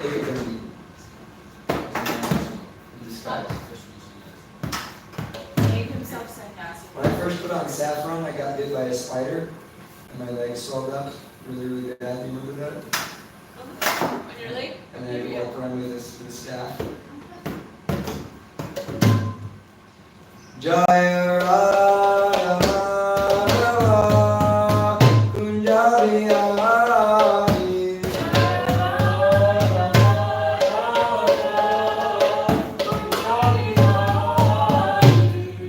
Made himself sannyasi. When I first put on saffron, I got bit by a spider, and my leg swelled up really, really bad. You remember that? On your leg? And then I walked around with this staff. Jaya Radha Madhava Kunjabiyari.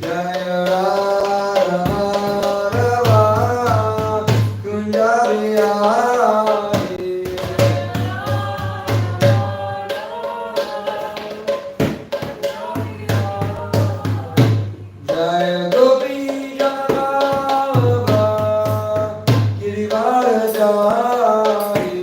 Jaya Radha Madhava Kunjabiyari. Jaya Gopi Janavallabha Girivaradhari.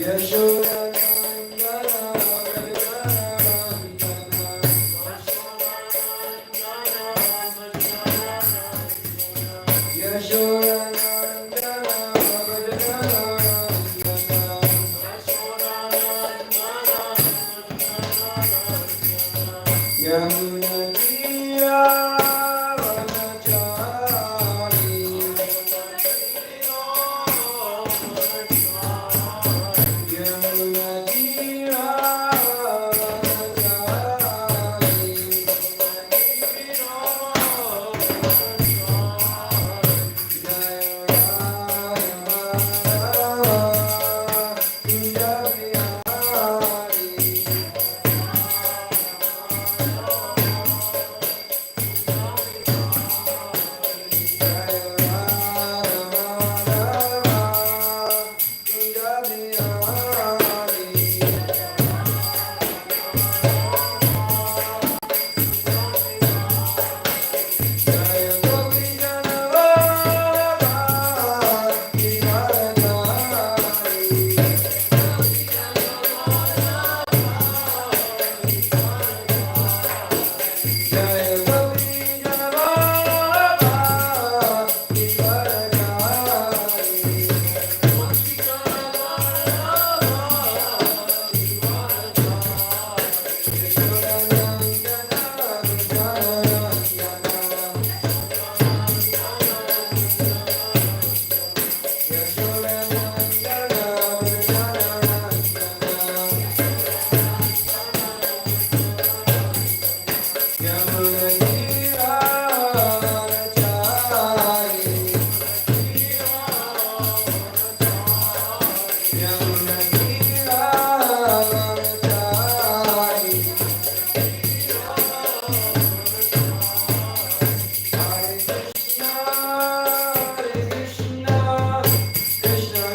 Yashodanandana Vrajaranjana. Yashodanandana Vrajaranjana.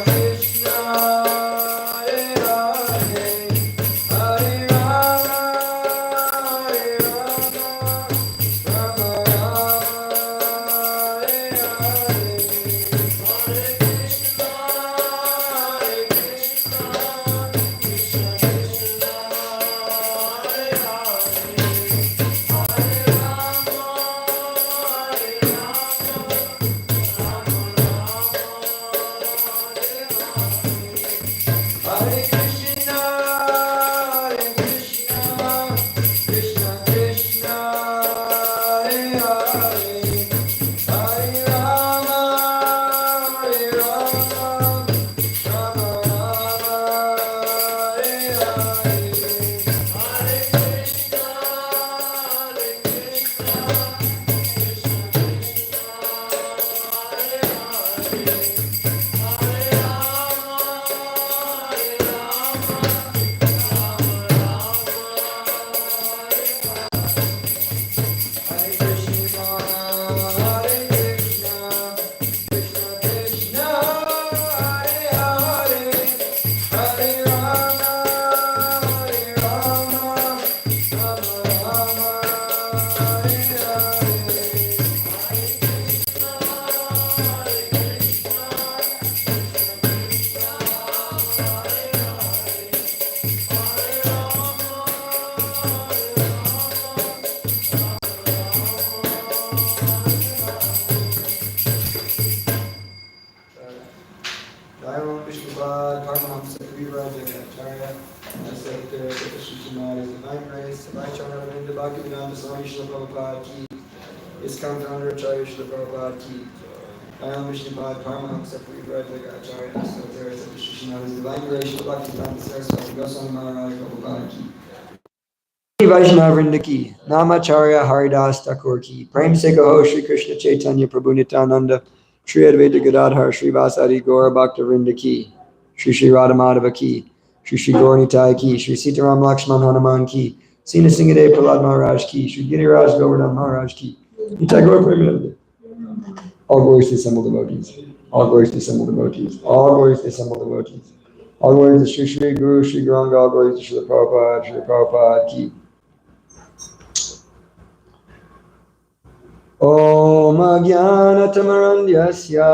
Krishna Daivam Vishnupad, Paramahamsa Sattvaviraj Acharya, the Secretary of the Srimad is Divine Grace, Savaichana Ravinda Bhaktivedanta Swami Srila Prabhupada Ki, ISKCON founder Acharya Srila Prabhupada Ki, Daivam Vishnupad, Paramahamsa Sattvaviraj Acharya, the Secretary of the Srimad is Divine Grace, Bhaktivedanta Saraswati Goswami Maharaj Prabhupada Ki. Vaishnav Vrinda ki, Namacharya Haridas Thakur ki, Prem se kaho Shri Krishna Chaitanya Prabhu Nityananda, Shri Advaita Gadadhar Shri Vasari Gaura Bhakta Vrinda ki, Shri Radha Madhava ki, Shri Gaur Nitai ki, Shri Sitaram Lakshman Hanuman ki, Sina Singade Prahlad Maharaj ki, Shri Giriraj Govardhan Maharaj ki, Nitai Gaur Premananda. All glories to assembled devotees. All glories to assembled devotees. All glories to assembled devotees. All glories to Shri Guru, Shri Gauranga, all glories to Shri Prabhupada ki. Om Ajnanatamarandhyasya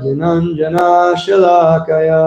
Gyananjana Shalakaya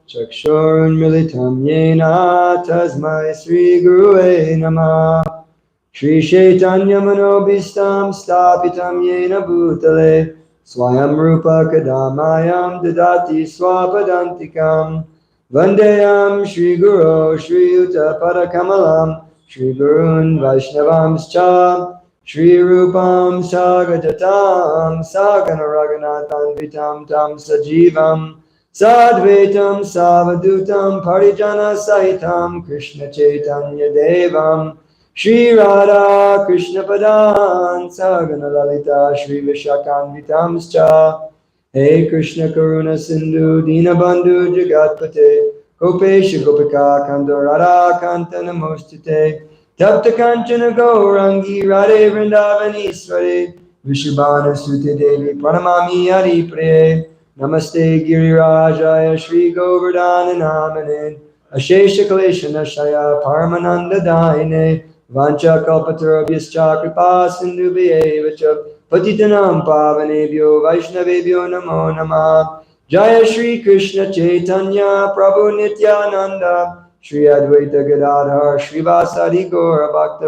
Chakshurunmilitam Yena Tasmai Sri Gurue Namah Shri Chaitanya Manobhistam Stapitam Yena Bhutale Swayam Rupa Kadamayam Dadati Swapadantikam Vandeyam Shri Guru Shri Yuta Padakamalam Shri Gurun Vaishnavamscha Shri Rupam Sagadatam Sagana Raghunathan Vitam Tam Sajivam Sadvaitam Savadutam Parijana Sahitam Krishna Chaitanya Devam Shri Radha Krishna Padan Sagana Lalita Shri Vishakanvitamscha Hey Krishna Karuna Sindhu Dinabandhu Jagatpate Gopesha Gopika Kando Radha Kanta Namostite Tapta Kanchana Gaurangi Radhe Vrindavani Sware Vishubhana Sute Devi Pranamami Hari Pre Namaste Girirajaya Shri Govardhana Namane Ashesha Kaleshana Shaya Paramananda Daine Vancha Kalpatarabhyascha Kripa Sindhu Bhyevacha Patitanam Pavanebhyo Vaishnavebhyo Namo Namah Jaya Shri Krishna Chaitanya Prabhu Nityananda Shri Advaita Gadadhar Srivasadi Gaura Bhakta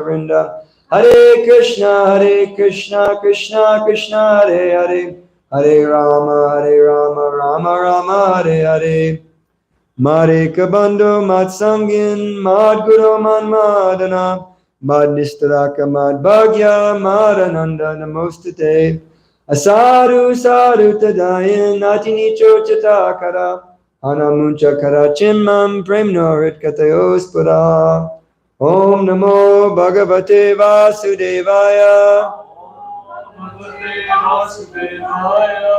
Hare Krishna Krishna Krishna Hare Hare Hare Rama Rama Rama Hare Hare Mare Kabando Matsangin Madguru Manmadana Madnistaraka Madbhagya Madananda Namostate Asadu Sadhu Tadayan Natinicho Chatakara Anamuncha Karachimam Premnorit Katayospada Om Namo Bhagavate Vasudevaya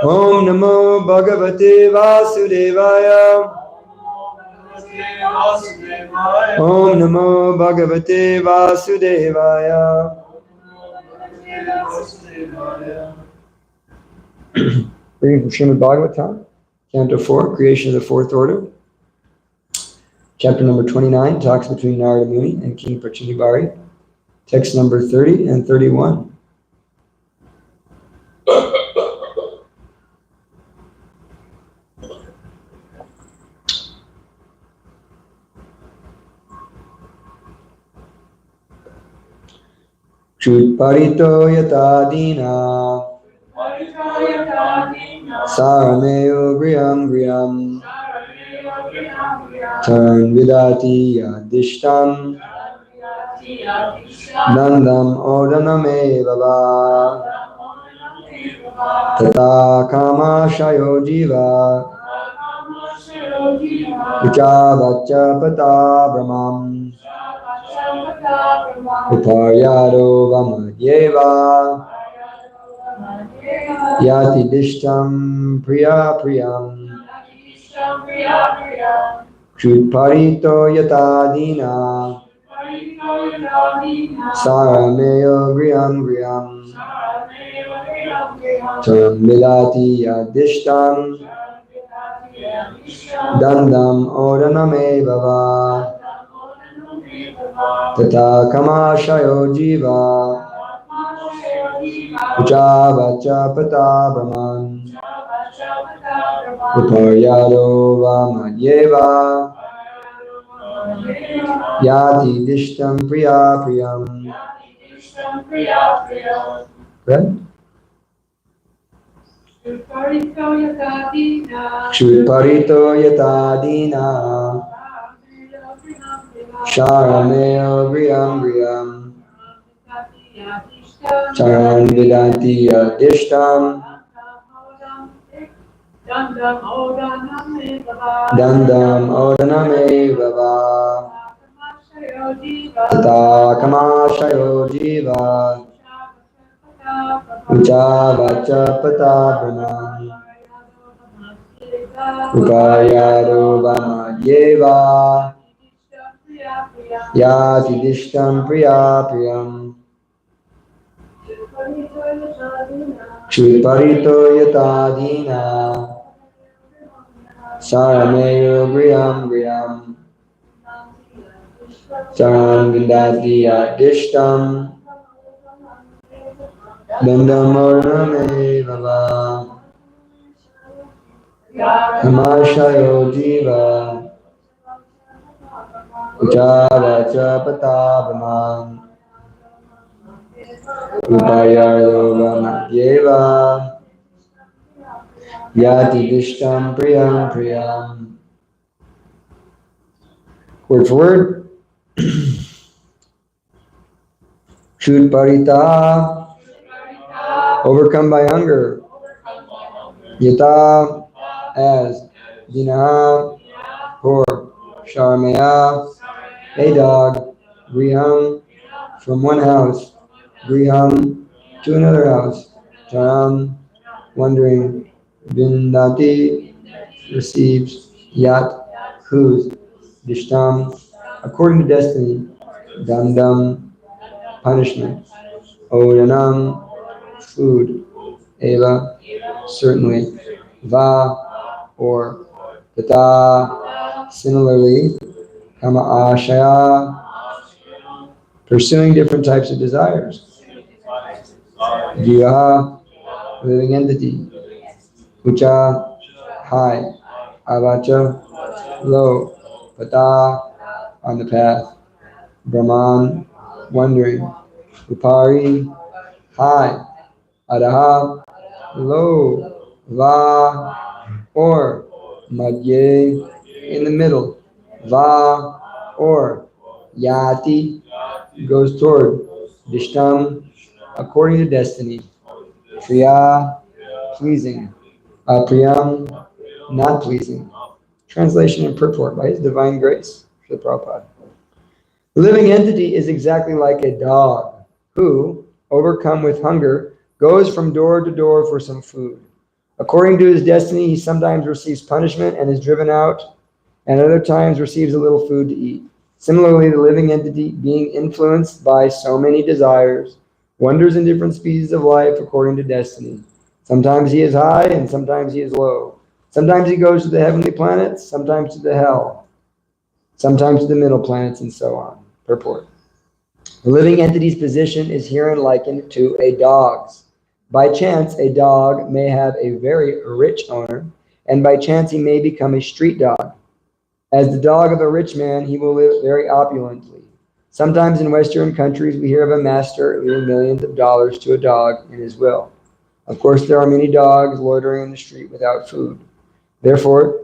Om Namo Bhagavate Vasudevaya Om Namo Bhagavate Vasudevaya. Reading from Srimad Bhagavatam, Canto 4, Creation of the Fourth Order. Chapter number 29, talks between Narada Muni and King Prachinibari. Text number 30 and 31. Chutparito yata dina Sarameo griyam griyam Turn vidati yadishtam Nandam odaname baba Tata kama shayo jiva Ucha vacha pata brahmam Uparyado vamadyeva Yati dishtam priya priyam Chutparito yata dina Sarameyo griyam griyam Tam milati yadishtam Dandam odaname bhava Tata kamashayo jiva Ucha vacha pata brahman Uparyado vamadyeva Yati dishtam priya priyam. Right? Shutparito yatadina Sharameo Griyam Griyam Charan Vidanti Adishtam Dandam Odaname Baba Tata Kamashayo Jiva Ucha Vacha Pata Brahman Upayado Bama Yeva Yati Dishtam Priya Priyam Chutparito Yatadina Sarameyo Griyam Griyam Charan Vindati Adishtam Dandamorame Baba Hamashayo Jiva Uchavacha Patabhamam Upayaro Vamadyeva Yati Dishtam Priyam Priyam. Word for word. Chutparita, overcome by hunger. Yata, as. Dinaha, poor. Sharmaya, a dog. Griham, from one house. Griham, to another house. Charam, wandering. Vindati, receives. Yat, whose. Dishtam, according to destiny. Dandam, punishment. Odanam, food. Eva, certainly. Va, or. Tata, similarly. Kama ashaya, pursuing different types of desires. Jiva, living entity. Ucha, high. Avacha, low. Pata, on the path. Brahman, wandering. Upari, high. Adaha, low. Va, or. Madhye, in the middle. Va, or. Yati, goes toward. Dishtam, according to destiny. Priya, pleasing. Apriyam, not pleasing. Translation and purport by His Divine Grace, Srila Prabhupada. The living entity is exactly like a dog who, overcome with hunger, goes from door to door for some food. According to his destiny, he sometimes receives punishment and is driven out, and other times receives a little food to eat. Similarly, the living entity, being influenced by so many desires, wanders in different species of life according to destiny. Sometimes he is high and sometimes he is low. Sometimes he goes to the heavenly planets, sometimes to the hell, sometimes to the middle planets, and so on. Purport. The living entity's position is herein likened to a dog's. By chance, a dog may have a very rich owner, and by chance he may become a street dog. As the dog of a rich man, he will live very opulently. Sometimes in Western countries, we hear of a master leaving millions of dollars to a dog in his will. Of course, there are many dogs loitering in the street without food. Therefore,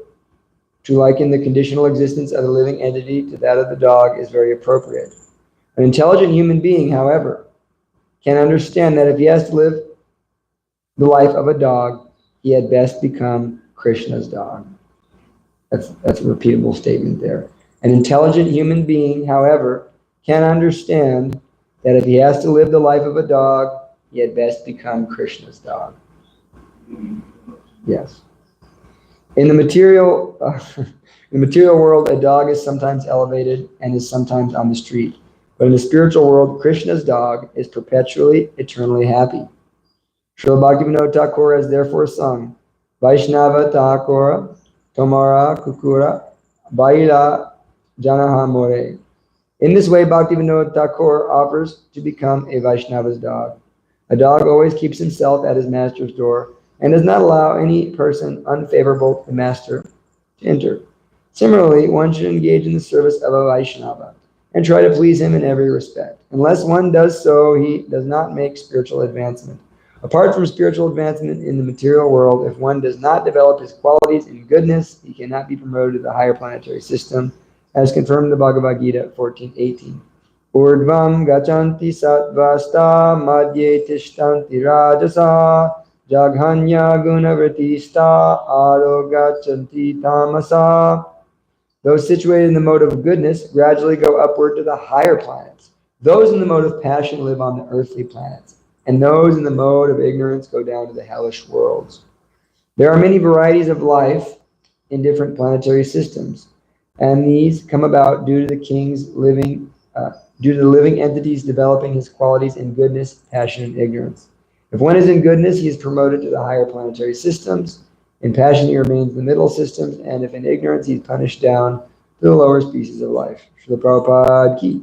to liken the conditional existence of the living entity to that of the dog is very appropriate. An intelligent human being, however, can understand that if he has to live the life of a dog, he had best become Krishna's dog. That's a repeatable statement there. An intelligent human being, however, can understand that if he has to live the life of a dog, he had best become Krishna's dog. Yes. In the material world, a dog is sometimes elevated and is sometimes on the street. But in the spiritual world, Krishna's dog is perpetually, eternally happy. Srila Bhaktivinoda Thakur has therefore sung, Vaishnava Thakura, Tomara Kukura, Baila Janaha More. In this way, Bhaktivinoda Thakur offers to become a Vaishnava's dog. A dog always keeps himself at his master's door and does not allow any person unfavorable to the master to enter. Similarly, one should engage in the service of a Vaishnava and try to please him in every respect. Unless one does so, he does not make spiritual advancement. Apart from spiritual advancement in the material world, if one does not develop his qualities in goodness, he cannot be promoted to the higher planetary system, as confirmed in the Bhagavad Gita 14:18. Urdvam gachanti sattvasta madhye tishtanti rajasa jaghanya gunavritista arogachanti tamasa. Those situated in the mode of goodness gradually go upward to the higher planets. Those in the mode of passion live on the earthly planets, and those in the mode of ignorance go down to the hellish worlds. There are many varieties of life in different planetary systems, and these come about due to the living entities developing his qualities in goodness, passion, and ignorance. If one is in goodness, he is promoted to the higher planetary systems. In passion, he remains in the middle systems, and if in ignorance, he is punished down to the lower species of life. Srila Prabhupada ki.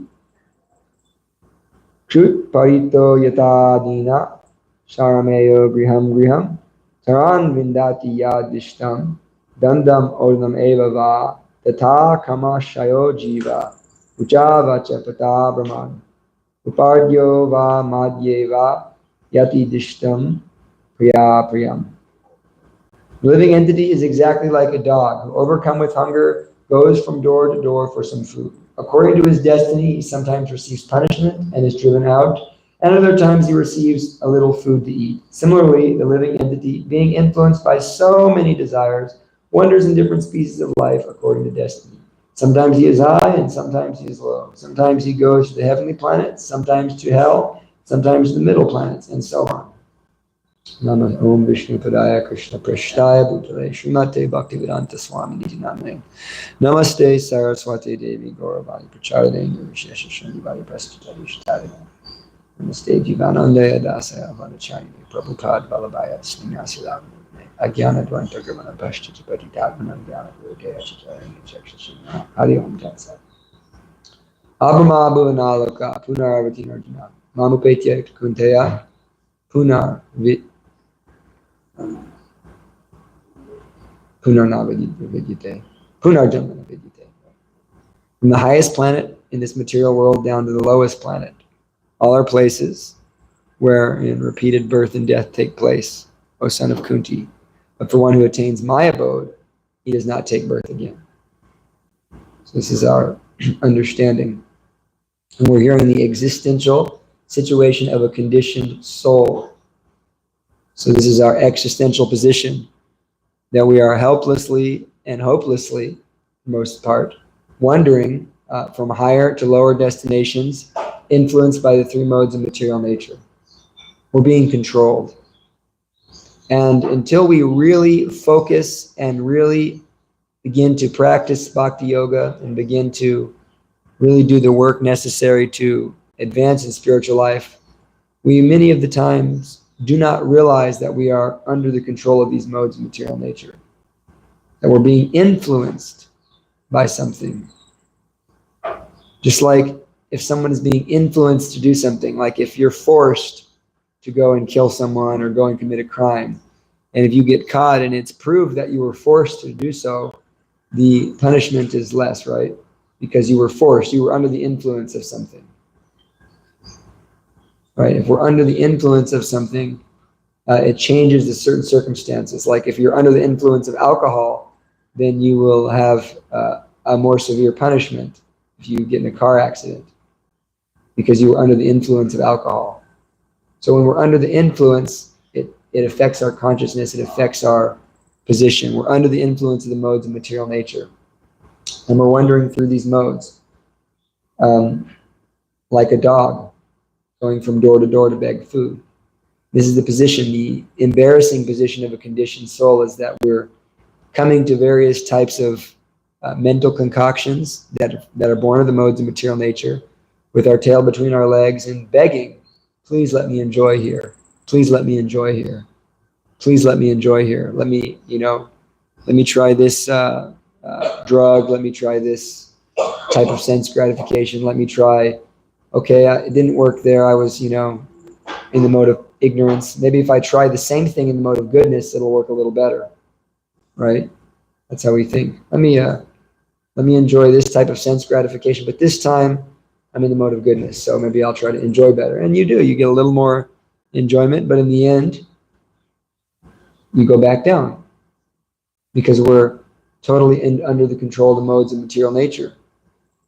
Krut parito yata dina sharameyo griham griham taran vindati yadishtam dandam ordam eva va tata kama shayo jiva uchava chapata brahman upadyo va madye va yati dishtam priya priyam. The living entity is exactly like a dog who, overcome with hunger, goes from door to door for some food. According to his destiny, he sometimes receives punishment and is driven out, and other times he receives a little food to eat. Similarly, the living entity, being influenced by so many desires, wanders in different species of life according to destiny. Sometimes he is high and sometimes he is low. Sometimes he goes to the heavenly planets, sometimes to hell, sometimes to the middle planets, and so on. Namah Om Vishnu Padaya Krishna Prashtaya Bhutale Srimate Bhaktivedanta Swami Niti Namane Namaste Saraswati Devi Gauravani Pracharadeni Vishesha Shanivadi Prastitari Shtari Namaste Jivanandaya Dasa Avanachari Prabhupada Valabhaya Srinasila Agyana Dvanta Gravana Pashchiti Patitadmanan Gyana Gurudaya Chitari Chakshashina Hari Om Tatsa Abhama Bhuvanaloka Punaravati Narjuna Mamupetya Kunteya Punar Punarjamana Vidyate. From the highest planet in this material world down to the lowest planet, all are places where repeated birth and death take place, O son of Kunti. But for one who attains my abode, he does not take birth again. So this is our understanding. And we're hearing the existential situation of a conditioned soul. So this is our existential position, that we are helplessly and hopelessly, for the most part, wandering from higher to lower destinations, influenced by the three modes of material nature. We're being controlled. And until we really focus and really begin to practice bhakti yoga and begin to really do the work necessary to advance in spiritual life, we many of the times do not realize that we are under the control of these modes of material nature, that we're being influenced by something. Just like if someone is being influenced to do something, like if you're forced to go and kill someone or go and commit a crime, and if you get caught and it's proved that you were forced to do so, the punishment is less, right? Because you were forced, you were under the influence of something. Right? If we're under the influence of something, it changes the certain circumstances. Like if you're under the influence of alcohol, then you will have a more severe punishment if you get in a car accident, because you were under the influence of alcohol. So when we're under the influence, it affects our consciousness, it affects our position. We're under the influence of the modes of material nature. And we're wandering through these modes like a dog going from door to door to beg food. This is the position, the embarrassing position of a conditioned soul, is that we're coming to various types of mental concoctions that are born of the modes of material nature, with our tail between our legs and begging, please let me enjoy here. Please let me enjoy here. Please let me enjoy here. Let me try this drug. Let me try this type of sense gratification. Let me try, okay, it didn't work there. I was, in the mode of ignorance. Maybe if I try the same thing in the mode of goodness, it'll work a little better, right? That's how we think. Let me enjoy this type of sense gratification, but this time I'm in the mode of goodness, so maybe I'll try to enjoy better. And you do. You get a little more enjoyment, but in the end, you go back down because we're totally under the control of the modes of material nature,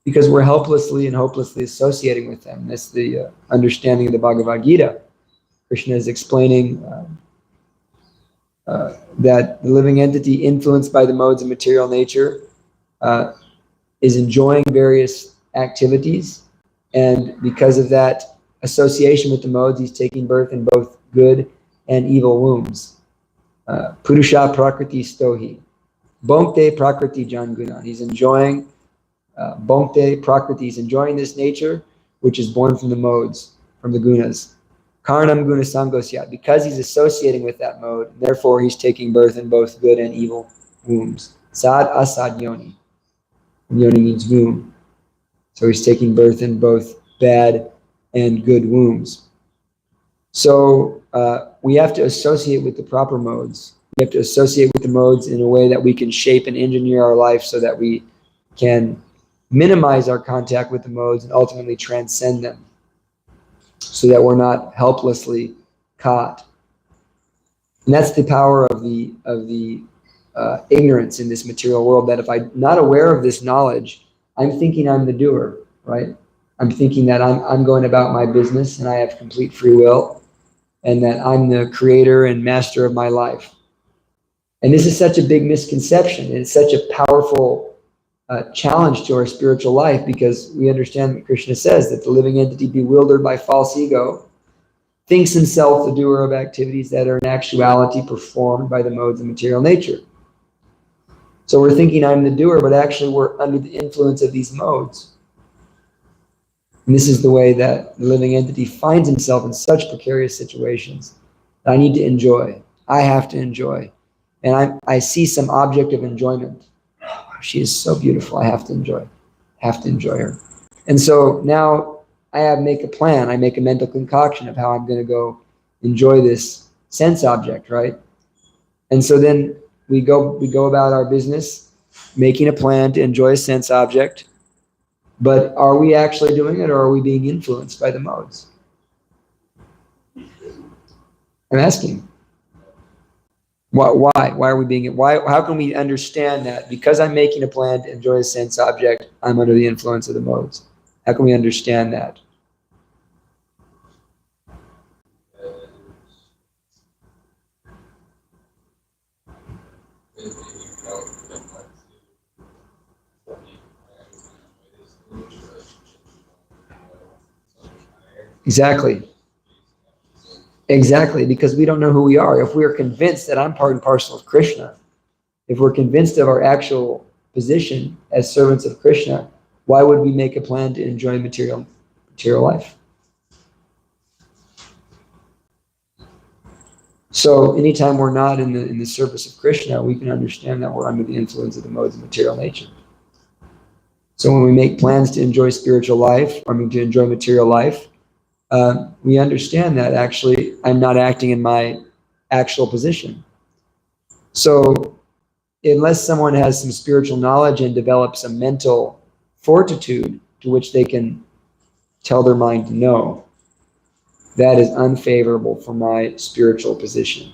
because we're helplessly and hopelessly associating with them. That's the understanding of the Bhagavad Gita. Krishna is explaining that the living entity influenced by the modes of material nature is enjoying various activities, and because of that association with the modes, he's taking birth in both good and evil wombs. Purusha prakriti stohi. Bhokte prakriti janguna. He's enjoying Bhokte prakriti. He's enjoying this nature which is born from the modes, from the gunas. Karnam guna sangosyat. Because he's associating with that mode, therefore he's taking birth in both good and evil wombs. Sad asad yoni. Yoni means womb. So he's taking birth in both bad and good wombs. So we have to associate with the proper modes. We have to associate with the modes in a way that we can shape and engineer our life so that we can minimize our contact with the modes and ultimately transcend them, so that we're not helplessly caught. And that's the power of the ignorance in this material world, that if I'm not aware of this knowledge, I'm thinking I'm the doer, right? I'm thinking that I'm going about my business and I have complete free will, and that I'm the creator and master of my life. And this is such a big misconception. And it's such a powerful challenge to our spiritual life, because we understand that Krishna says that the living entity, bewildered by false ego, thinks himself the doer of activities that are in actuality performed by the modes of material nature. So we're thinking I'm the doer, but actually we're under the influence of these modes. And this is the way that the living entity finds himself in such precarious situations. I need to enjoy. I have to enjoy. And I see some object of enjoyment. Oh, she is so beautiful. I have to enjoy. I have to enjoy her. And so now I make a plan. I make a mental concoction of how I'm going to go enjoy this sense object, right? And so then we go about our business, making a plan to enjoy a sense object. But are we actually doing it, or are we being influenced by the modes? I'm asking. Why are we being? How can we understand that because I'm making a plan to enjoy a sense object, I'm under the influence of the modes? How can we understand that? Exactly, because we don't know who we are. If we are convinced that I'm part and parcel of Krishna, if we're convinced of our actual position as servants of Krishna, why would we make a plan to enjoy material life? So anytime we're not in the service of Krishna, we can understand that we're under the influence of the modes of material nature. So when we make plans to enjoy spiritual life, to enjoy material life, we understand that actually I'm not acting in my actual position. So unless someone has some spiritual knowledge and develops a mental fortitude to which they can tell their mind no, that is unfavorable for my spiritual position,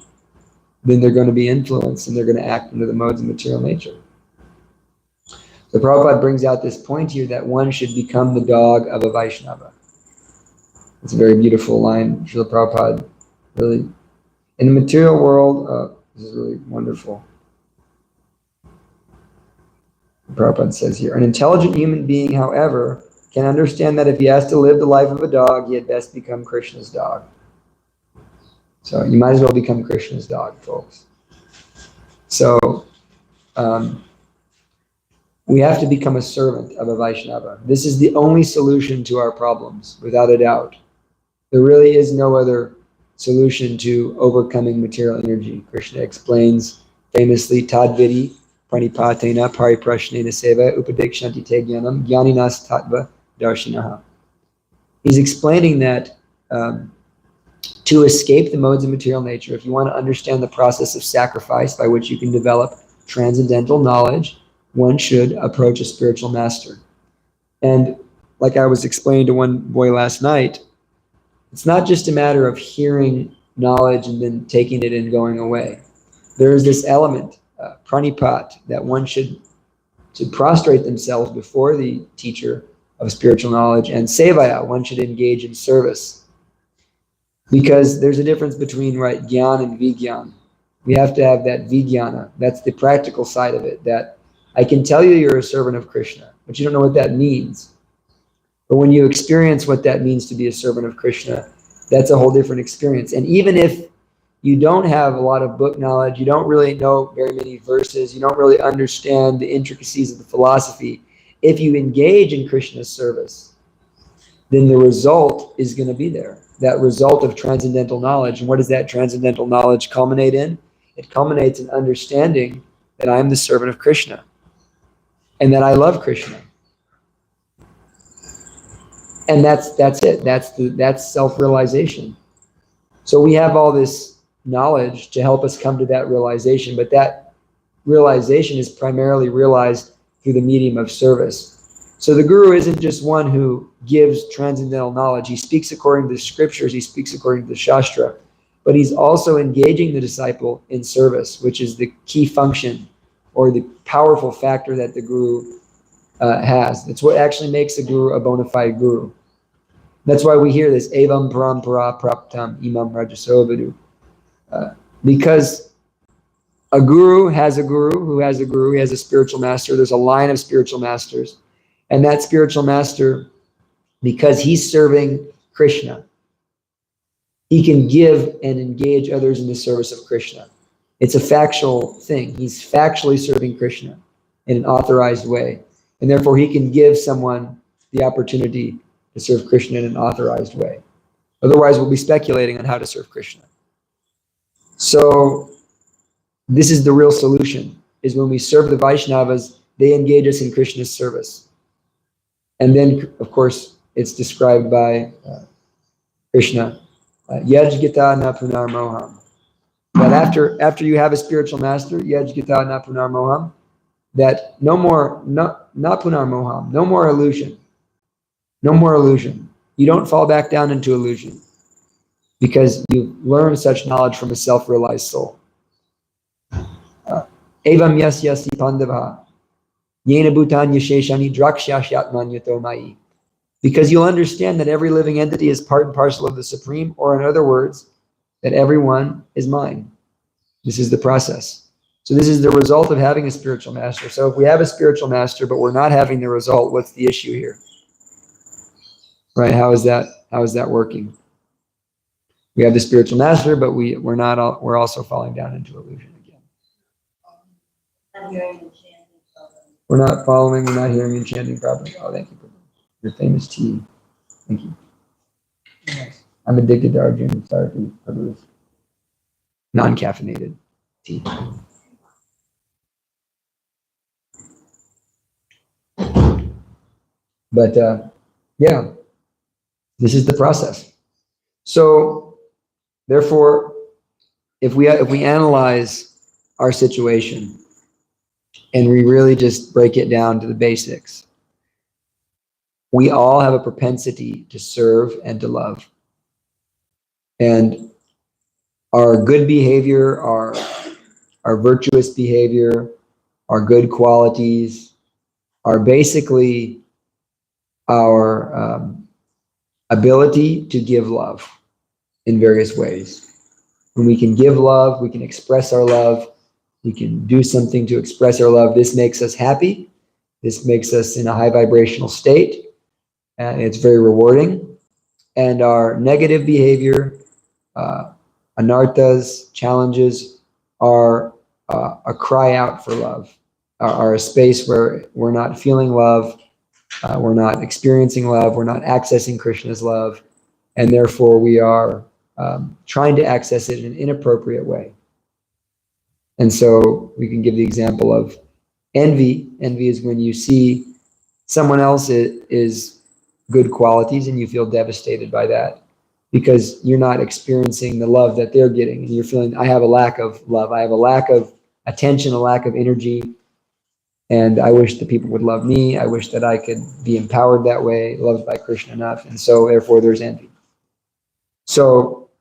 then they're going to be influenced and they're going to act under the modes of material nature. So Prabhupada brings out this point here that one should become the dog of a Vaishnava. It's a very beautiful line, Srila Prabhupada. Really, in the material world, this is really wonderful. Prabhupada says here, an intelligent human being, however, can understand that if he has to live the life of a dog, he had best become Krishna's dog. So you might as well become Krishna's dog, folks. So we have to become a servant of a Vaishnava. This is the only solution to our problems, without a doubt. There really is no other solution to overcoming material energy. Krishna explains famously, Tadvidi pranipatena pariprashnena seva upadikshanti te jnanam jnaninas tattva darshinaha. He's explaining that to escape the modes of material nature, if you want to understand the process of sacrifice by which you can develop transcendental knowledge, one should approach a spiritual master. And like I was explaining to one boy last night, It's not just a matter of hearing knowledge and then taking it and going away. There is this element, pranipat, that one should prostrate themselves before the teacher of spiritual knowledge, and sevaya, one should engage in service. Because there's a difference between, right, gyan and vigyan. We have to have that vijnana. That's the practical side of it, that I can tell you you're a servant of Krishna, but you don't know what that means. But when you experience what that means to be a servant of Krishna, that's a whole different experience. And even if you don't have a lot of book knowledge, you don't really know very many verses, you don't really understand the intricacies of the philosophy, if you engage in Krishna's service, then the result is going to be there. That result of transcendental knowledge. And what does that transcendental knowledge culminate in? It culminates in understanding that I am the servant of Krishna and that I love Krishna. And that's it. That's self-realization. So we have all this knowledge to help us come to that realization, but that realization is primarily realized through the medium of service. So the guru isn't just one who gives transcendental knowledge. He speaks according to the scriptures, he speaks according to the Shastra, but he's also engaging the disciple in service, which is the key function or the powerful factor that the guru has. It's what actually makes a guru a bona fide guru. That's why we hear this, evam parampara praptam imam rajasobadu. Because a guru has a guru who has a guru, he has a spiritual master. There's a line of spiritual masters. And that spiritual master, because he's serving Krishna, he can give and engage others in the service of Krishna. It's a factual thing. He's factually serving Krishna in an authorized way. And therefore, he can give someone the opportunity to serve Krishna in an authorized way. Otherwise, we'll be speculating on how to serve Krishna. So this is the real solution, is when we serve the Vaishnavas, they engage us in Krishna's service. And then, of course, it's described by Krishna, Yajgita na punar moham. That after you have a spiritual master, Yajgita na punar moham, that no more, na punar moham, no more illusion. No more illusion. You don't fall back down into illusion because you learn such knowledge from a self-realized soul. Evam yasyasi pandava. Because you'll understand that every living entity is part and parcel of the Supreme, or in other words, that everyone is mine. This is the process. So this is the result of having a spiritual master. So if we have a spiritual master, but we're not having the result, what's the issue here? Right? How is that working? We have the spiritual master, but we're also falling down into illusion again. We're not following, we're not hearing and chanting properly. Oh, thank you for your famous tea. Thank you. Nice. I'm addicted to Arjun. Sorry for this non-caffeinated tea. But yeah, this is the process. So therefore, if we analyze our situation, and we really just break it down to the basics, we all have a propensity to serve and to love. And our good behavior, our virtuous behavior, our good qualities are basically our ability to give love in various ways. When we can give love, we can express our love, we can do something to express our love. This makes us happy. This makes us in a high vibrational state. And it's very rewarding. And our negative behavior, anarthas, challenges, are a cry out for love, are a space where we're not feeling love, we're not experiencing love, we're not accessing Krishna's love, and therefore we are trying to access it in an inappropriate way. And so we can give the example of envy. Envy is when you see someone else is good qualities and you feel devastated by that because you're not experiencing the love that they're getting. And you're feeling, I have a lack of love. I have a lack of attention, a lack of energy. And I wish that people would love me. I wish that I could be empowered that way, loved by Krishna enough. And so therefore there's envy. So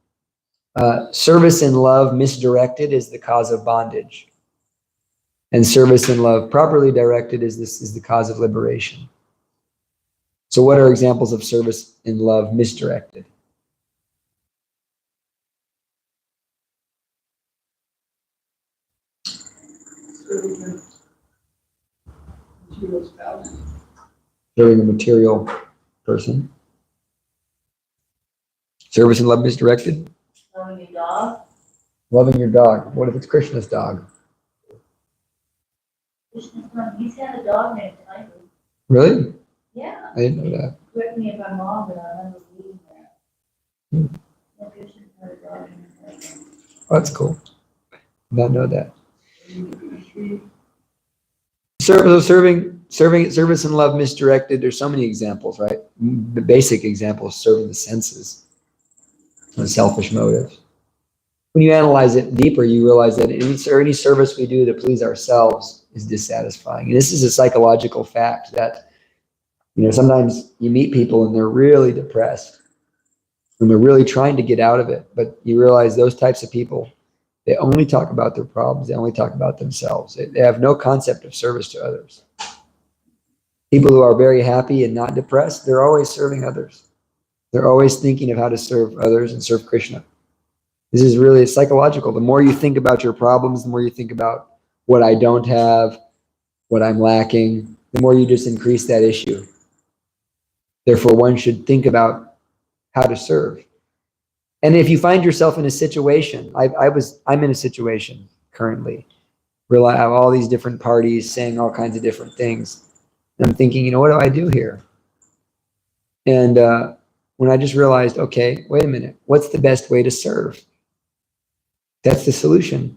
service in love misdirected is the cause of bondage. And service in love properly directed is the cause of liberation. So what are examples of service in love misdirected? Serving a material person. Service in love misdirected? Loving your dog. Loving your dog. What if it's Krishna's dog? Krishna's son, he's got a dog named Tiger. Really? Yeah. I didn't know that. Correct me if I'm wrong, but I remember reading that. Yeah, Krishna's got a dog named Tiger. Oh, that's cool. Did not know that. Service and love misdirected. There's so many examples, right? The basic example is serving the senses, the selfish motives. When you analyze it deeper, you realize that any service we do to please ourselves is dissatisfying. And this is a psychological fact that, sometimes you meet people and they're really depressed and they're really trying to get out of it. But you realize those types of people, they only talk about their problems. They only talk about themselves. They have no concept of service to others. People who are very happy and not depressed, they're always serving others. They're always thinking of how to serve others and serve Krishna. This is really psychological. The more you think about your problems, the more you think about what I don't have, what I'm lacking, the more you just increase that issue. Therefore, one should think about how to serve. And if you find yourself in a situation, I'm in a situation currently where I have all these different parties saying all kinds of different things. And I'm thinking, what do I do here? And when I just realized, okay, wait a minute, what's the best way to serve? That's the solution.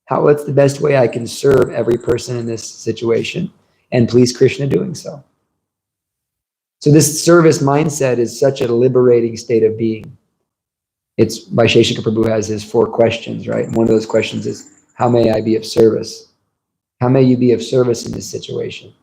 What's the best way I can serve every person in this situation and please Krishna doing so? So this service mindset is such a liberating state of being. It's Vaisheshika Prabhu has his 4 questions, right? And one of those questions is, how may I be of service? How may you be of service in this situation?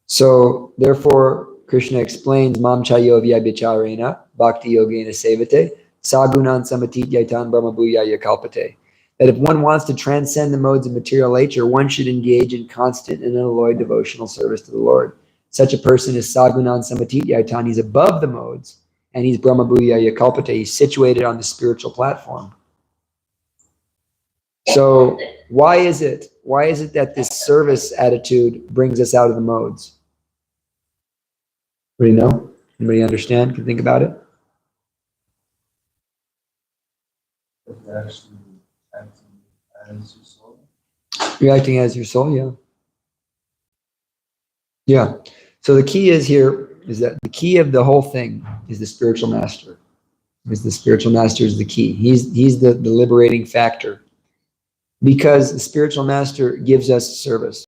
So therefore, Krishna explains, Mam chayo vyabhicharena bhakti yogena sevate sagunan samatit yaitan brahma bhuyaya kalpate. That if one wants to transcend the modes of material nature, one should engage in constant and unalloyed devotional service to the Lord. Such a person is sagunan samatit yaitan. He's above the modes, and he's brahma bhuyaya kalpate. He's situated on the spiritual platform. So why is it that this service attitude brings us out of the modes? Anybody know? Anybody understand? Can think about it? You're acting as your soul, yeah. Yeah. So the key is that the key of the whole thing is the spiritual master. The spiritual master is the key. He's the liberating factor. Because the spiritual master gives us service.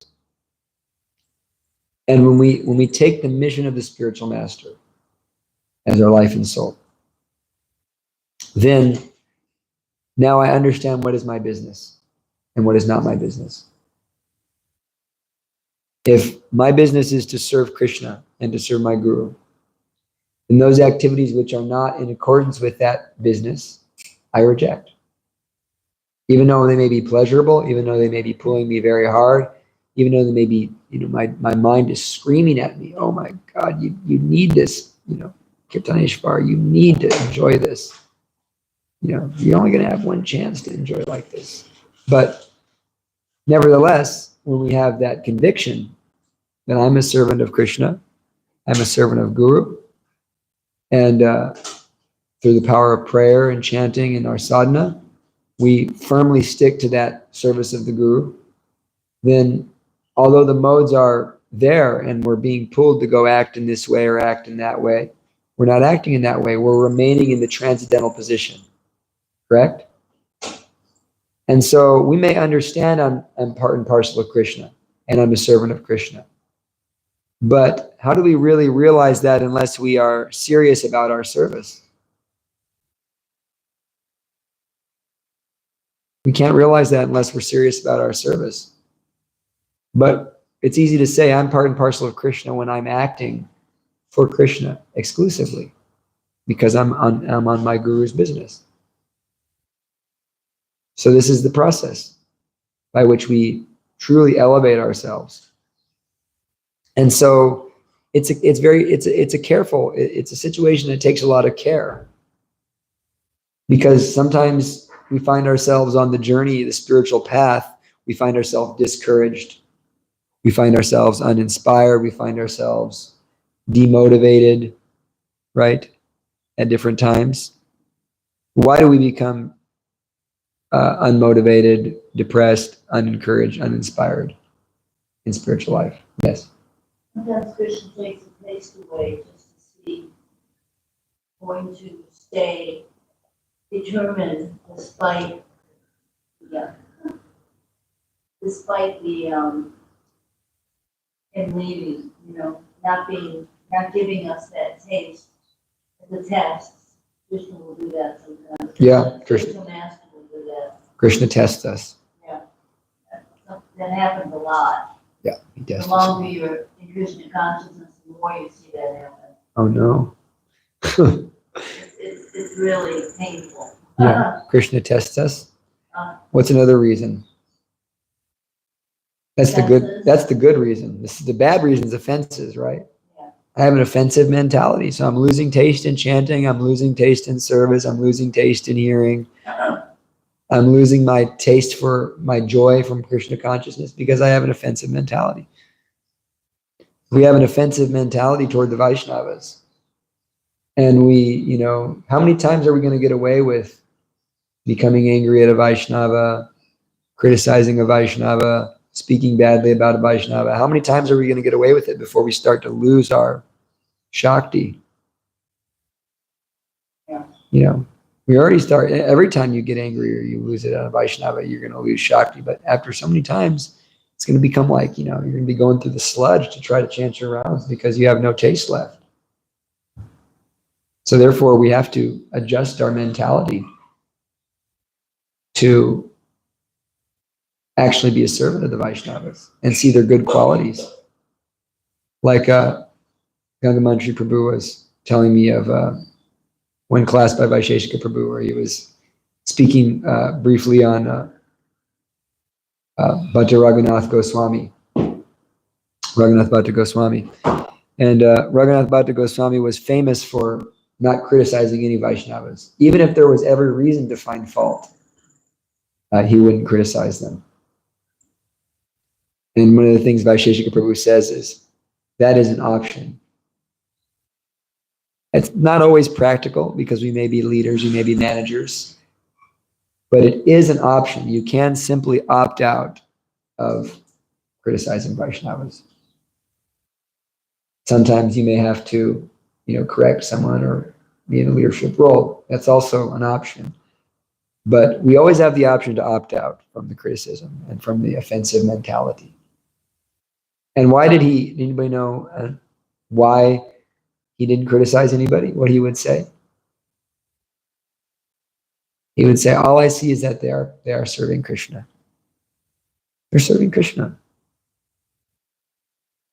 And when we take the mission of the spiritual master as our life and soul, then now I understand what is my business and what is not my business. If my business is to serve Krishna and to serve my guru, then those activities which are not in accordance with that business, I reject. Even though they may be pleasurable, even though they may be pulling me very hard, even though they may be, my mind is screaming at me, oh my God, you need this, Kirtanesvara, you need to enjoy this. You're only going to have one chance to enjoy like this. But nevertheless, when we have that conviction that I'm a servant of Krishna, I'm a servant of Guru, and through the power of prayer and chanting and our sadhana, we firmly stick to that service of the Guru, then although the modes are there and we're being pulled to go act in this way or act in that way, we're not acting in that way. We're remaining in the transcendental position, correct? And so we may understand I'm part and parcel of Krishna and I'm a servant of Krishna. But how do we really realize that unless we are serious about our service? We can't realize that unless we're serious about our service. But it's easy to say I'm part and parcel of Krishna when I'm acting for Krishna exclusively. because I'm on my guru's business. So this is the process by which we truly elevate ourselves. And so it's a situation that takes a lot of care, because sometimes we find ourselves on the journey, the spiritual path, we find ourselves discouraged, we find ourselves uninspired, we find ourselves demotivated, right? At different times. Why do we become unmotivated, depressed, unencouraged, uninspired in spiritual life? Yes. Sometimes Krishna takes the taste away just to see, going to stay determined despite the him leaving, not giving us that taste as a test. Krishna will do that sometimes. Yeah, Krishna Master will do that. Krishna tests us. Yeah. That happens a lot. Yeah, he tests The longer us. you're in Krishna consciousness, the more you see that happen. Oh no. It's really painful. Yeah, Krishna tests us. What's another reason? That's the good reason. This is the bad reason is offenses, right? Yeah. I have an offensive mentality, so I'm losing taste in chanting, I'm losing taste in service, I'm losing taste in hearing. I'm losing my taste for my joy from Krishna consciousness because I have an offensive mentality. We have an offensive mentality toward the Vaishnavas. And we, how many times are we going to get away with becoming angry at a Vaishnava, criticizing a Vaishnava, speaking badly about a Vaishnava? How many times are we going to get away with it before we start to lose our Shakti? Yeah. We already start, every time you get angry or you lose it on a Vaishnava, you're going to lose Shakti. But after so many times, it's going to become like, you're going to be going through the sludge to try to chant your rounds because you have no taste left. So therefore, we have to adjust our mentality to actually be a servant of the Vaishnavas and see their good qualities. Like Ganga Mantri Prabhu was telling me of one class by Vaisheshika Prabhu where he was speaking briefly on Bhatta Raghunath Goswami, Raghunath Bhatta Goswami. And Raghunath Bhatta Goswami was famous for not criticizing any Vaishnavas. Even if there was every reason to find fault, he wouldn't criticize them. And one of the things Vaisheshika Prabhu says is, that is an option. It's not always practical because we may be leaders, we may be managers, but it is an option. You can simply opt out of criticizing Vaishnavas. Sometimes you may have to, correct someone or be in a leadership role. That's also an option. But we always have the option to opt out from the criticism and from the offensive mentality. And why did anybody know why he didn't criticize anybody? What he would say? He would say, all I see is that they are serving Krishna. They're serving Krishna.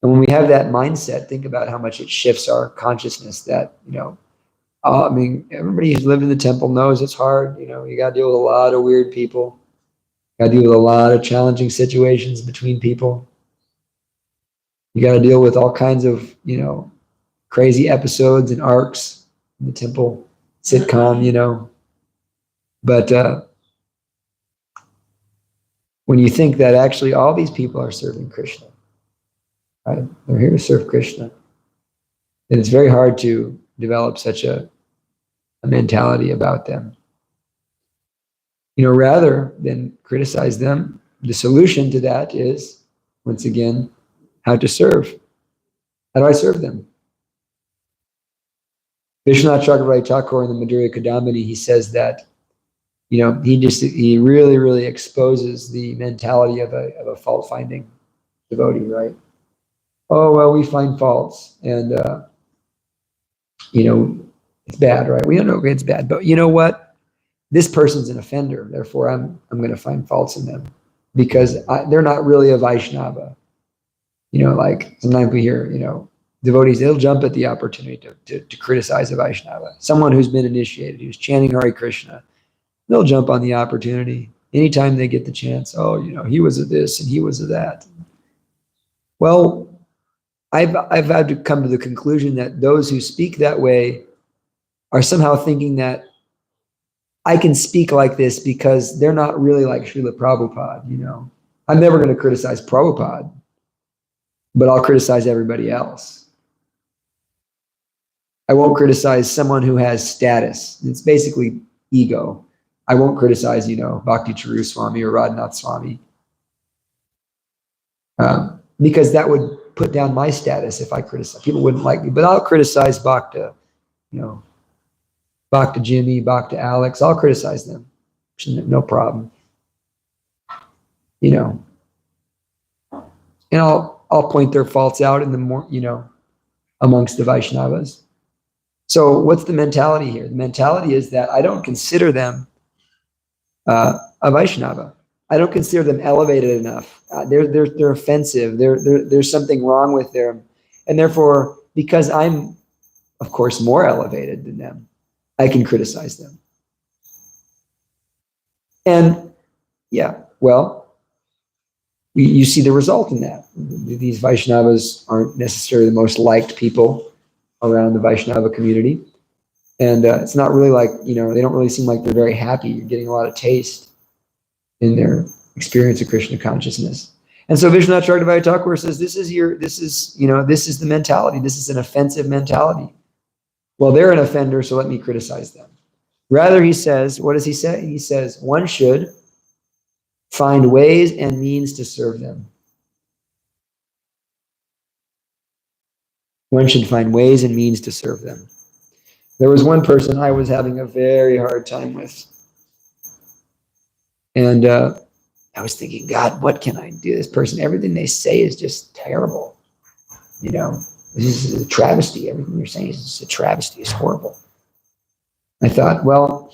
And when we have that mindset, think about how much it shifts our consciousness that, everybody who's lived in the temple knows it's hard. You got to deal with a lot of weird people. You got to deal with a lot of challenging situations between people. You got to deal with all kinds of, crazy episodes and arcs in the temple sitcom, But when you think that actually all these people are serving Krishna, right? They're here to serve Krishna. And it's very hard to develop such a mentality about them. Rather than criticize them, the solution to that is, once again, how to serve. How do I serve them? Vishwanath Chakravarti Thakur in the Madhurya Kadambini, he says that, he really, really exposes the mentality of a fault-finding devotee, right? Oh, well, we find faults, and, it's bad, right? We don't know if it's bad, but you know what? This person's an offender, therefore I'm going to find faults in them because they're not really a Vaishnava. Like sometimes we hear, devotees, they'll jump at the opportunity to criticize a Vaishnava. Someone who's been initiated, who's chanting Hare Krishna, they'll jump on the opportunity anytime they get the chance. Oh, he was a this and he was a that. Well, I've had to come to the conclusion that those who speak that way are somehow thinking that I can speak like this because they're not really like Srila Prabhupada, I'm never going to criticize Prabhupada, but I'll criticize everybody else. I won't criticize someone who has status. It's basically ego. I won't criticize, Bhakti Charu Swami or Radhanath Swami. Because that would put down my status if I criticize. People wouldn't like me, but I'll criticize Bhakta, Bhakta Jimmy, Bhakta Alex. I'll criticize them. No problem. And I'll point their faults out in the more, amongst the Vaishnavas. So what's the mentality here? The mentality is that I don't consider them a Vaishnava. I don't consider them elevated enough. They're offensive. There's something wrong with them. And therefore, because I'm, of course, more elevated than them, I can criticize them. And yeah, well, you see the result in that. These Vaishnavas aren't necessarily the most liked people around the Vaishnava community. And it's not really like, they don't really seem like they're very happy. You're getting a lot of taste in their experience of Krishna consciousness. And so Vishwanath Chakravarti Thakur says, this is the mentality. This is an offensive mentality. Well, they're an offender, so let me criticize them. Rather, he says, what does he say? He says, one should find ways and means to serve them. One should find ways and means to serve them. There was one person I was having a very hard time with. And I was thinking, God, what can I do? This person, everything they say is just terrible. This is a travesty. Everything you're saying is just a travesty. It's horrible. I thought, well,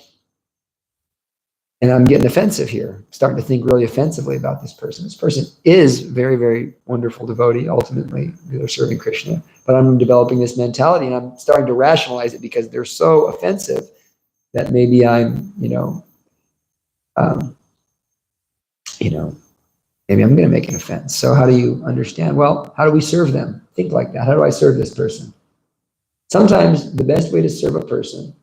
and I'm getting offensive here. I'm starting to think really offensively about this person. This person is very, very wonderful devotee. Ultimately, they're serving Krishna. But I'm developing this mentality, and I'm starting to rationalize it because they're so offensive that maybe I'm, maybe I'm going to make an offense. So how do you understand? Well, how do we serve them? Think like that. How do I serve this person? Sometimes the best way to serve a person,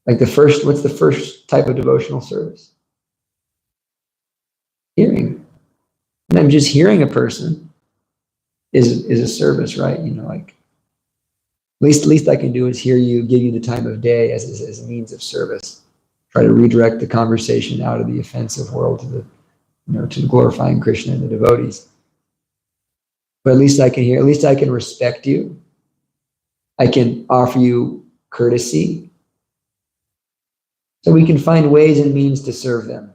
what's the first type of devotional service? Hearing. And I'm just hearing a person is a service, right? Least I can do is hear you, give you the time of day as a means of service. Try to redirect the conversation out of the offensive world to the glorifying Krishna and the devotees. But at least I can hear, at least I can respect you. I can offer you courtesy. So we can find ways and means to serve them.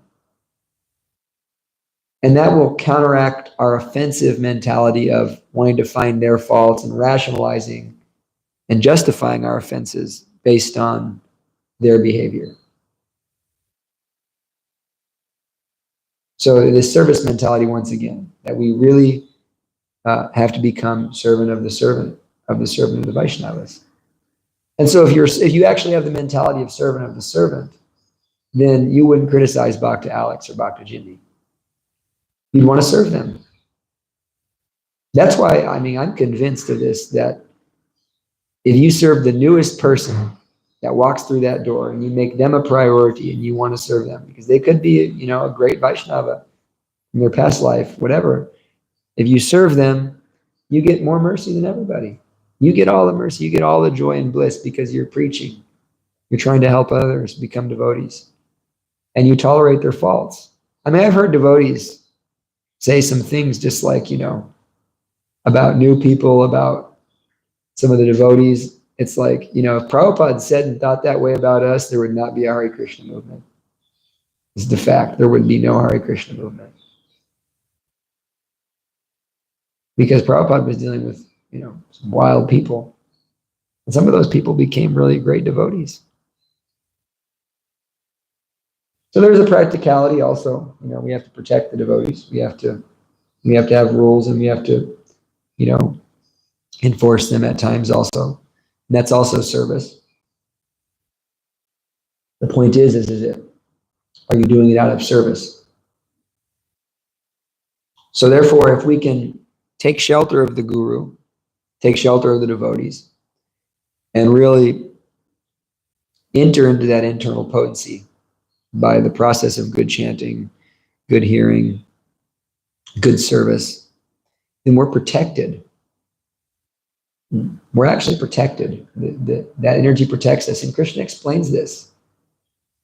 And that will counteract our offensive mentality of wanting to find their faults and rationalizing and justifying our offenses based on their behavior. So this service mentality, once again, that we really have to become servant of the servant of the Vaishnavas. And so if you actually have the mentality of servant of the servant, then you wouldn't criticize Bhakta Alex or Bhakta Jimmy. You'd want to serve them. That's why, I'm convinced of this, that if you serve the newest person that walks through that door and you make them a priority and you want to serve them, because they could be, a great Vaishnava in their past life, whatever. If you serve them, you get more mercy than everybody. You get all the mercy, you get all the joy and bliss because you're preaching. You're trying to help others become devotees. And you tolerate their faults. I've heard devotees say some things just like, about new people, about some of the devotees. It's like, if Prabhupada said and thought that way about us, there would not be a Hare Krishna movement. It's the fact. There would be no Hare Krishna movement. Because Prabhupada was dealing with, some wild people. And some of those people became really great devotees. So there's a practicality also. We have to protect the devotees. We have to have rules, and we have to, enforce them at times also. And that's also service. The point is it, are you doing it out of service? So therefore, if we can take shelter of the guru, take shelter of the devotees, and really enter into that internal potency by the process of good chanting, good hearing, good service, then we're protected. We're actually protected. That energy protects us. And Krishna explains this.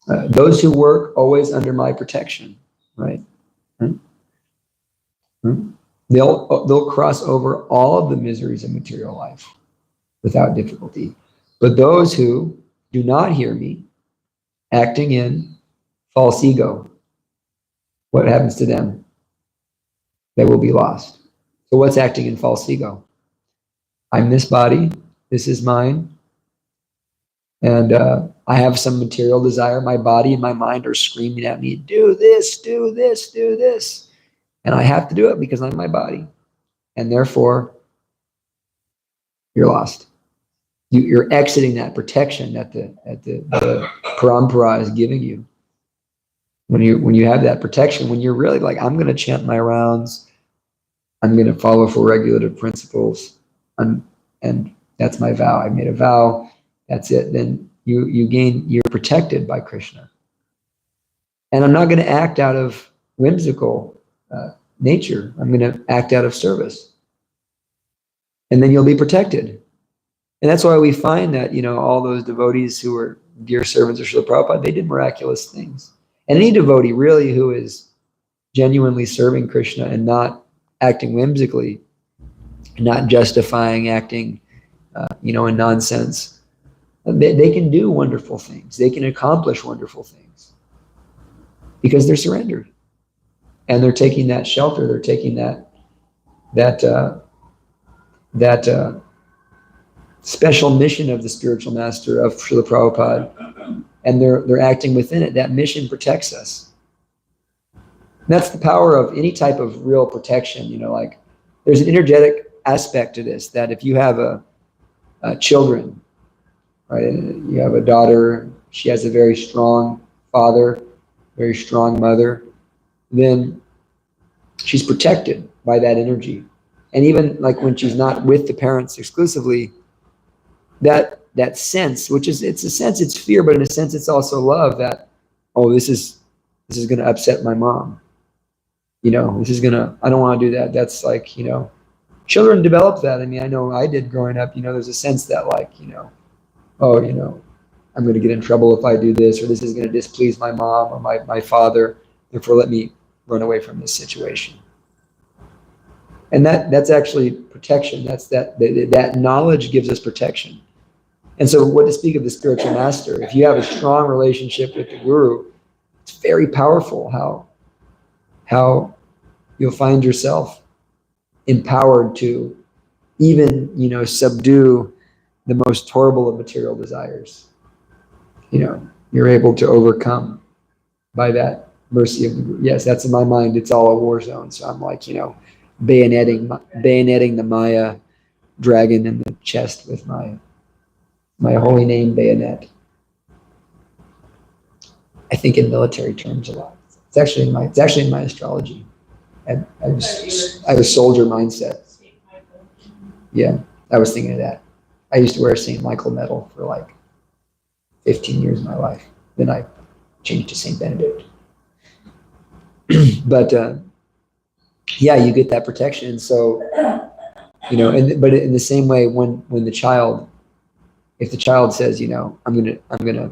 Those who work always under my protection, right? They'll cross over all of the miseries of material life without difficulty. But those who do not hear me, acting in false ego, what happens to them? They will be lost. So what's acting in false ego? I'm this body, this is mine, and I have some material desire. My body and my mind are screaming at me, do this, do this, do this. And I have to do it because I'm my body. And therefore, you're lost. You're exiting that protection that the parampara is giving you. When you have that protection, when you're really like, I'm going to chant my rounds, I'm going to follow for regulative principles, and that's my vow. I made a vow. That's it. Then you're protected by Krishna. And I'm not going to act out of whimsical nature. I'm going to act out of service. And then you'll be protected. And that's why we find that, all those devotees who were dear servants of Srila Prabhupada, they did miraculous things. And any devotee really who is genuinely serving Krishna and not acting whimsically, not justifying acting, in nonsense, they can do wonderful things. They can accomplish wonderful things because they're surrendered, and they're taking that shelter. They're taking that special mission of the spiritual master of Srila Prabhupada, and they're acting within it. That mission protects us. And that's the power of any type of real protection. Like there's an energetic aspect to this, that if you have a children, right, and you have a daughter, she has a very strong father, very strong mother, then she's protected by that energy. And even like when she's not with the parents exclusively, that sense, which is, it's a sense, it's fear, but in a sense it's also love, that, oh, this is going to upset my mom. I don't want to do that. That's like, children develop that. I mean, I know I did growing up, there's a sense that like, oh, I'm going to get in trouble if I do this, or this is going to displease my mom or my father. Therefore, let me run away from this situation. And that's actually protection. That's that knowledge gives us protection. And so what to speak of the spiritual master? If you have a strong relationship with the guru, it's very powerful how you'll find yourself empowered to even, subdue the most horrible of material desires. You're able to overcome by that mercy of the guru. Yes, that's in my mind. It's all a war zone. So I'm like, bayoneting the Maya dragon in the chest with my holy name bayonet. I think in military terms a lot. It's actually in my astrology. I have a soldier mindset. Yeah, I was thinking of that. I used to wear a St. Michael medal for like 15 years of my life. Then I changed to St. Benedict. But yeah, you get that protection. So, but in the same way, when the child, if the child says, I'm gonna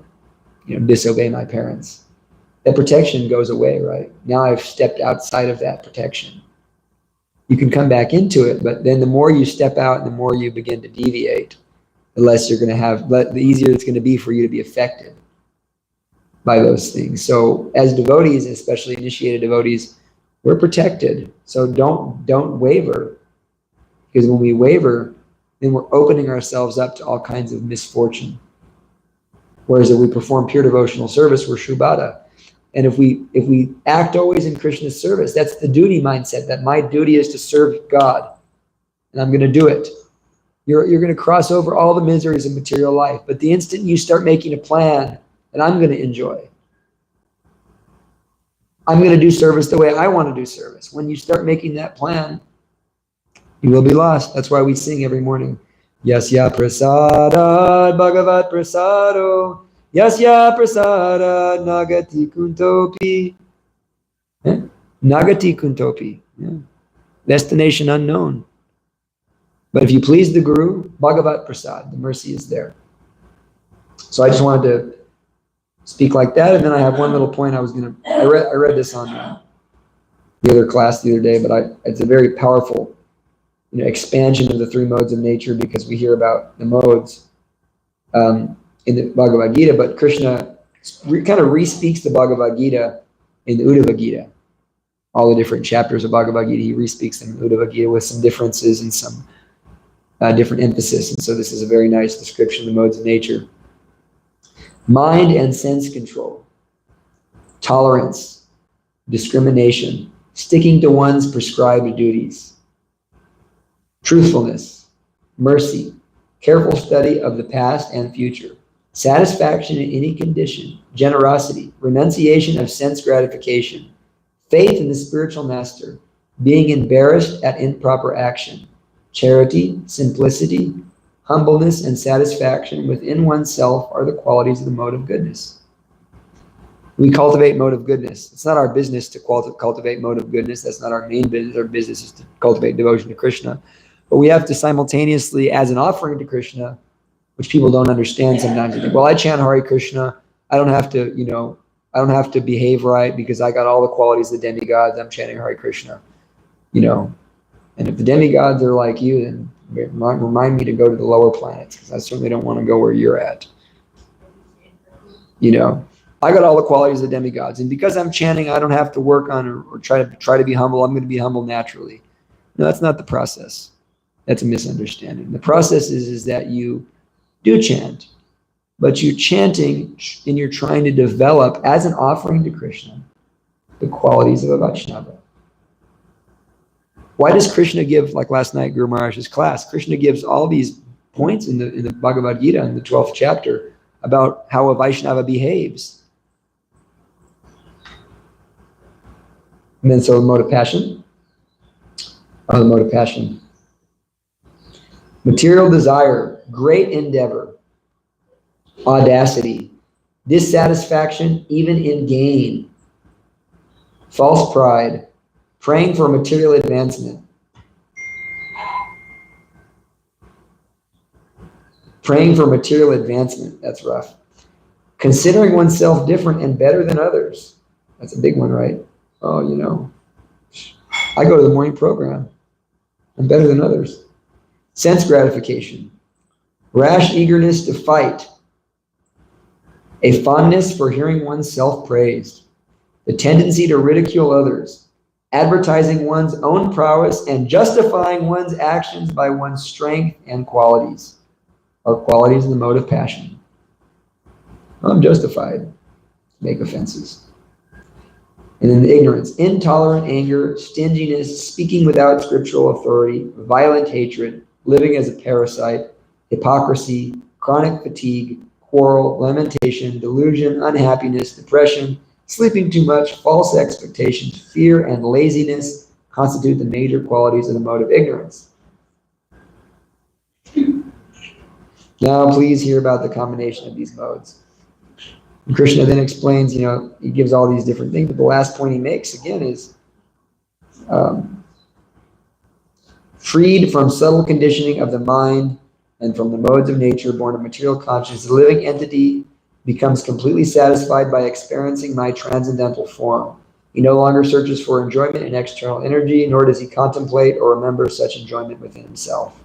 disobey my parents, that protection goes away, right? Now I've stepped outside of that protection. You can come back into it, but then the more you step out and the more you begin to deviate, the less you're going to have, the easier it's going to be for you to be affected by those things. So as devotees, especially initiated devotees, we're protected. So don't waver, because when we waver, then we're opening ourselves up to all kinds of misfortune. Whereas if we perform pure devotional service, we're Shubhada. And if we act always in Krishna's service, that's the duty mindset, that my duty is to serve God, and I'm going to do it. You're going to cross over all the miseries of material life. But the instant you start making a plan that I'm going to enjoy, I'm going to do service the way I want to do service. When you start making that plan, you will be lost. That's why we sing every morning. Yasya prasada bhagavat prasado. Yasya prasada nagati kuntopi. Nagati kuntopi. Yeah. Destination unknown. But if you please the Guru, Bhagavat Prasad, the mercy is there. So I just wanted to speak like that, and then I have one little point I read this on the other class the other day, but it's a very powerful expansion of the three modes of nature, because we hear about the modes in the Bhagavad Gita, but Krishna kind of re-speaks the Bhagavad Gita in the Uddhava Gita. All the different chapters of Bhagavad Gita, he re-speaks them in Uddhava Gita with some differences and some different emphasis. And so this is a very nice description of the modes of nature. Mind and sense control, tolerance, discrimination, sticking to one's prescribed duties, truthfulness, mercy, careful study of the past and future, satisfaction in any condition, generosity, renunciation of sense gratification, faith in the spiritual master, being embarrassed at improper action, charity, simplicity, humbleness, and satisfaction within oneself are the qualities of the mode of goodness. We cultivate mode of goodness. It's not our business to cultivate mode of goodness. That's not our main business. Our business is to cultivate devotion to Krishna. But we have to simultaneously, as an offering to Krishna, which people don't understand sometimes. They think, well, I chant Hare Krishna. I don't have to behave right because I got all the qualities of the demigods. I'm chanting Hare Krishna. And if the demigods are like you, then remind me to go to the lower planets, because I certainly don't want to go where you're at. I got all the qualities of the demigods, and because I'm chanting, I don't have to work on or try to be humble. I'm going to be humble naturally. No, that's not the process. That's a misunderstanding. The process is that you do chant, but you're chanting and you're trying to develop, as an offering to Krishna, the qualities of a Vaishnava. Why does Krishna give, like last night, Guru Maharaj's class, Krishna gives all these points in the Bhagavad Gita in the 12th chapter about how a Vaishnava behaves. And then so the mode of passion. The mode of passion. Material desire, great endeavor, audacity, dissatisfaction even in gain, false pride, praying for material advancement, that's rough. Considering oneself different and better than others, that's a big one, right? Oh, I go to the morning program, I'm better than others. Sense gratification, rash eagerness to fight, a fondness for hearing oneself praised, the tendency to ridicule others, advertising one's own prowess and justifying one's actions by one's strength and qualities, are qualities of the mode of passion. I'm justified to make offenses. And then the ignorance, intolerant anger, stinginess, speaking without scriptural authority, violent hatred, living as a parasite, hypocrisy, chronic fatigue, quarrel, lamentation, delusion, unhappiness, depression, sleeping too much, false expectations, fear, and laziness constitute the major qualities of the mode of ignorance. Now, please hear about the combination of these modes. And Krishna then explains, he gives all these different things, but the last point he makes, again, is freed from subtle conditioning of the mind and from the modes of nature born of material consciousness, the living entity becomes completely satisfied by experiencing my transcendental form. He no longer searches for enjoyment in external energy, nor does he contemplate or remember such enjoyment within himself.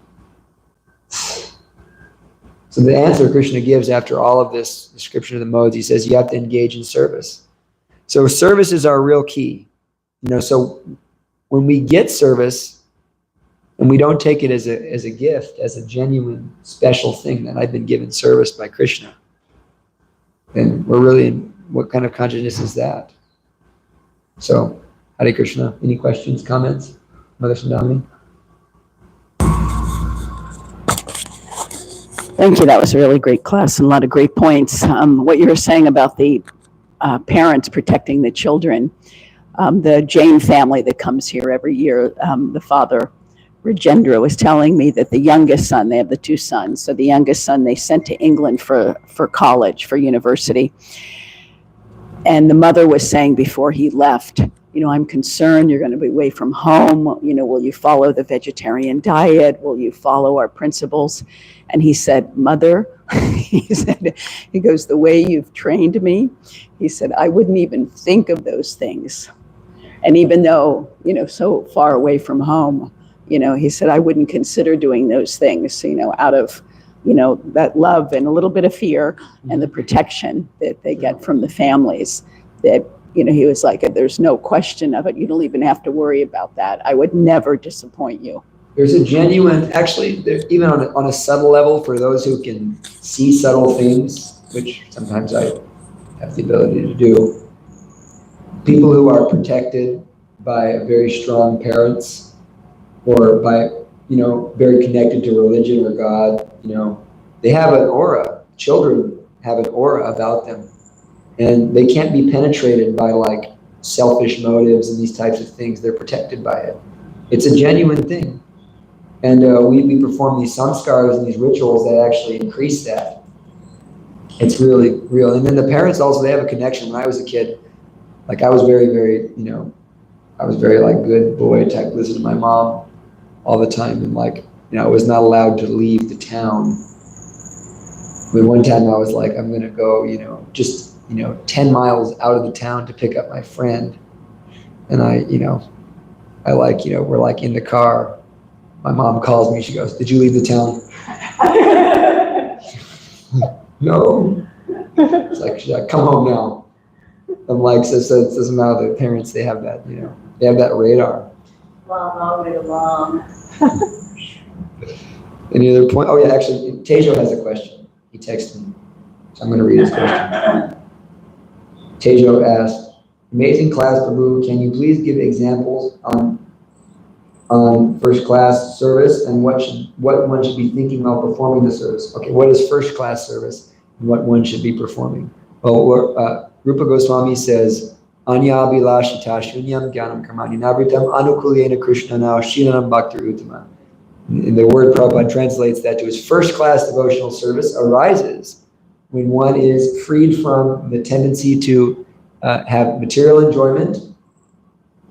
So the answer Krishna gives after all of this description of the modes, he says you have to engage in service. So service is our real key. So when we get service, and we don't take it as a gift, as a genuine, special thing that I've been given service by Krishna, then we're really in what kind of consciousness is that? So, Hare Krishna. Any questions, comments? Mother Sandhamini? Thank you. That was a really great class and a lot of great points. What you were saying about the parents protecting the children, the Jain family that comes here every year, the father, Rajendra, was telling me that the youngest son, they have the two sons, so the youngest son they sent to England for college, for university. And the mother was saying before he left, I'm concerned you're going to be away from home. Will you follow the vegetarian diet? Will you follow our principles? And he said, Mother, he goes, the way you've trained me, he said, I wouldn't even think of those things. And even though, so far away from home, he said, I wouldn't consider doing those things, out of, that love and a little bit of fear and the protection that they get from the families that, he was like, there's no question of it. You don't even have to worry about that. I would never disappoint you. There's a genuine, actually, even on a subtle level, for those who can see subtle things, which sometimes I have the ability to do, people who are protected by very strong parents or by, very connected to religion or God, they have an aura. Children have an aura about them. And they can't be penetrated by like selfish motives and these types of things. They're protected by it. It's a genuine thing. And we perform these samskaras and these rituals that actually increase that. It's really real. And then the parents also, they have a connection. When I was a kid, like I was very, very, I was very like good boy type, listen to my mom all the time. And like, I was not allowed to leave the town. But one time I was like, I'm going to go, just 10 miles out of the town to pick up my friend. And we're like in the car. My mom calls me, she goes, did you leave the town? No. She's like, come home now. I'm like, so somehow the parents, they have that, they have that radar. Mom. Any other point? Oh yeah, actually, Tejo has a question. He texted me. So I'm going to read his question. Tejo asked, amazing class, Prabhu. Can you please give examples on first class service and what one should be thinking while performing the service? Okay, what is first class service and what one should be performing? Well, Rupa Goswami says, Anya Abhilashita Shunyam Gyanam Karmani Navritam Anukulyena Krishnana Shilanam Bhakti Uttama. And the word Prabhupada translates that to his first class devotional service arises when one is freed from the tendency to have material enjoyment,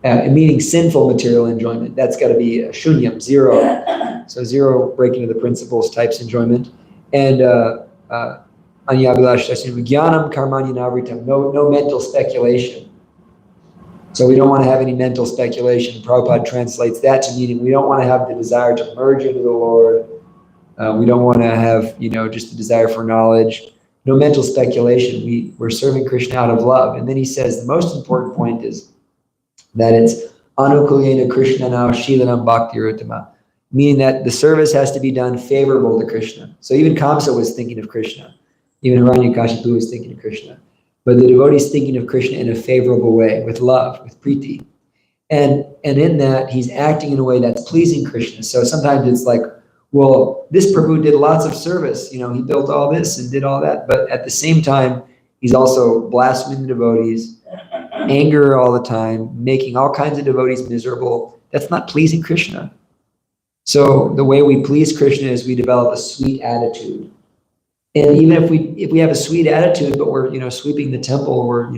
meaning sinful material enjoyment. That's got to be shunyam, zero. So zero breaking of the principles types enjoyment. And Gyanam Karmani Navritam, no mental speculation. So we don't want to have any mental speculation. Prabhupada translates that to meaning we don't want to have the desire to merge into the Lord. We don't want to have, just the desire for knowledge. No mental speculation. We're serving Krishna out of love. And then he says the most important point is that it's Anukulyena Krishnana Shilanam Bhakti Uttama, meaning that the service has to be done favorable to Krishna. So even Kamsa was thinking of Krishna. Even Hiranyakashipu was thinking of Krishna. But the devotee is thinking of Krishna in a favorable way, with love, with priti. And in that, he's acting in a way that's pleasing Krishna. So sometimes it's like, well, this Prabhu did lots of service. He built all this and did all that. But at the same time, he's also blaspheming the devotees, anger all the time, making all kinds of devotees miserable. That's not pleasing Krishna. So the way we please Krishna is we develop a sweet attitude. And even if we have a sweet attitude, but we're, sweeping the temple, we're,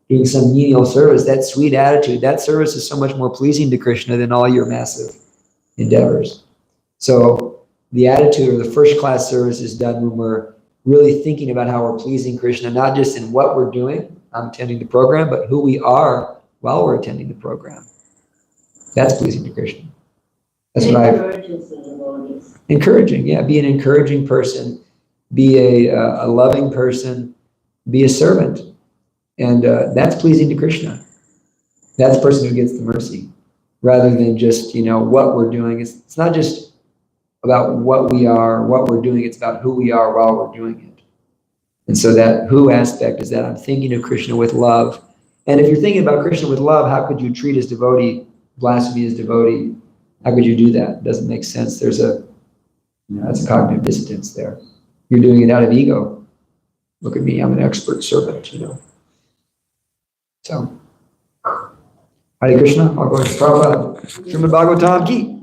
doing some menial service, that sweet attitude, that service is so much more pleasing to Krishna than all your massive endeavors. So the attitude or the first class service is done when we're really thinking about how we're pleasing Krishna, not just in what we're doing, I'm attending the program, but who we are while we're attending the program. That's pleasing to Krishna. That's what encouraging, yeah, be an encouraging person. Be a loving person, be a servant. And that's pleasing to Krishna. That's the person who gets the mercy, rather than just, what we're doing. It's not just about what we are, what we're doing, it's about who we are while we're doing it. And so that who aspect is that I'm thinking of Krishna with love. And if you're thinking about Krishna with love, how could you treat his devotee, blaspheme his devotee? How could you do that? It doesn't make sense. There's that's a cognitive dissonance there. You're doing it out of ego. Look at me, I'm an expert servant, you know. So, Hare Krishna, I'll go to Prabhupada. Srimad Bhagavatam ki.